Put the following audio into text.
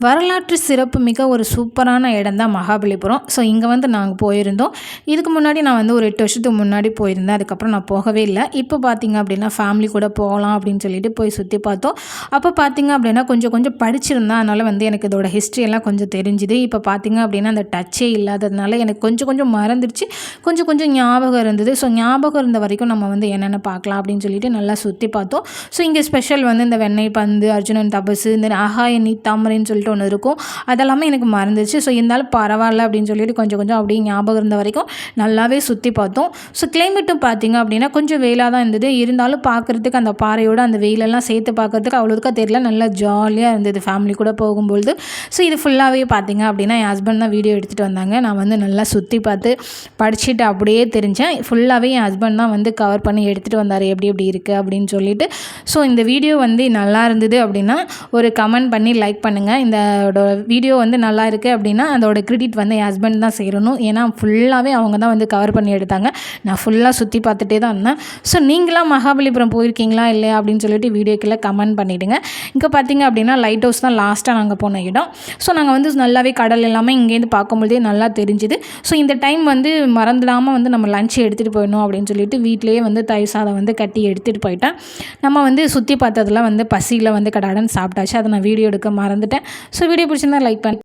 வரலாற்று சிறப்புமிக்க ஒரு சூப்பரான இடம் தான் மகாபலிபுரம். ஸோ இங்கே வந்து நாங்கள் போயிருந்தோம். இதுக்கு முன்னாடி நான் வந்து ஒரு 8 வருஷத்துக்கு முன்னாடி போயிருந்தேன். அதுக்கப்புறம் நான் போகவே இல்லை. இப்போ பார்த்தீங்க அப்படின்னா ஃபேமிலி கூட போகலாம் அப்படின்னு சொல்லிட்டு போய் சுற்றி பார்த்தோம். அப்போ பார்த்தீங்க அப்படின்னா கொஞ்சம் கொஞ்சம் படிச்சிருந்தேன். அதனால் வந்து எனக்கு இதோட ஹிஸ்ட்ரி எல்லாம் கொஞ்சம் தெரிஞ்சுது. இப்போ பார்த்தீங்க அப்படின்னா அந்த டச்சே இல்லாததுனால எனக்கு கொஞ்சம் கொஞ்சம் மறந்துடுச்சு. கொஞ்சம் கொஞ்சம் ஞாபகம் இருந்தது. ஸோ ஞாபகம் இருந்த வரைக்கும் நம்ம வந்து என்னென்ன பார்க்கலாம் அப்படின்னு சொல்லிட்டு நல்லா சுற்றி பார்த்தோம். ஸோ இங்கே ஸ்பெஷல் வந்து இந்த வெண்ணெய் பந்து, அர்ஜுனன் தபசு, இந்த ஆகாய நீத்தாமரைன்னு சொல்லிட்டு ஒன்று இருக்கும். அதெல்லாமே எனக்கு மறந்துச்சு. ஸோ இருந்தாலும் பரவாயில்ல அப்படின்னு சொல்லிட்டு கொஞ்சம் கொஞ்சம் அப்படியே ஞாபகம் இருந்த வரைக்கும் நல்லாவே சுற்றி பார்த்தோம். ஸோ கிளைமேட்டும் பார்த்தீங்க அப்படின்னா கொஞ்சம் வெயிலாக தான் இருந்தது. இருந்தாலும் பார்க்குறதுக்கு அந்த பாறையோட அந்த வெயிலெல்லாம் சேர்த்து பார்க்குறதுக்கு அவ்வளோதுக்கா தெரியல. நல்லா ஜாலியாக இருந்தது ஃபேமிலி கூட போகும்பொழுது. ஸோ இது ஃபுல்லாகவே பார்த்தீங்க அப்படின்னா என் ஹஸ்பண்ட் தான் வீடியோ எடுத்துகிட்டு வந்தாங்க. நான் வந்து நல்லா சுற்றி பார்த்து படிச்சுட்டு அப்படியே தெரிஞ்சேன். ஃபுல்லாகவே என் ஹஸ்பண்ட் தான் வந்து கவர் பண்ணி எடுத்துகிட்டு வந்தார் எப்படி எப்படி இருக்குது அப்படின்னு சொல்லிட்டு. ஸோ இந்த வீடியோ வந்து நல்லா இருந்தது அப்படின்னா ஒரு கமெண்ட் பண்ணி லைக் பண்ணுங்கள். இந்த வீடியோ வந்து நல்லா இருக்குது அப்படின்னா அதோட கிரெடிட் வந்து என் ஹஸ்பண்ட் தான் சேரணும். ஏன்னா ஃபுல்லாகவே அவங்க தான் வந்து கவர் பண்ணி எடுத்தாங்க. நான் ஃபுல்லாக சுற்றி பார்த்துட்டே தான் இருந்தேன். ஸோ நீங்களாம் மகாபலிபுரம் போயிருக்கீங்களா இல்லையா அப்படின்னு சொல்லிட்டு வீடியோக்குள்ளே கமெண்ட் பண்ணிவிடுங்க. இங்கே பார்த்தீங்க அப்படின்னா லைட் ஹவுஸ் தான் லாஸ்ட்டாக நாங்கள் போன இடம். ஸோ நாங்கள் வந்து நல்லாவே கடல் எல்லாமே இங்கேருந்து பார்க்கும்போதே நல்லா தெரிஞ்சுது. ஸோ இந்த டைம் வந்து மறந்துடாமல் வந்து நம்ம லஞ்ச் எடுத்துகிட்டு போயிடணும் அப்படின்னு சொல்லிட்டு வீட்டிலேயே வந்து தயிர் சாதம் வந்து கட்டி எடுத்துகிட்டு போயிட்டேன். நம்ம வந்து சுற்றி பார்த்ததெல்லாம் வந்து பசியில் வந்து கடாடன் சாப்பிட்டாச்சு. அதை நான் வீடியோ எடுக்க மறந்துட்டேன். ஸோ வீடியோ பிடிச்சிருந்தா லைக் பண்ணி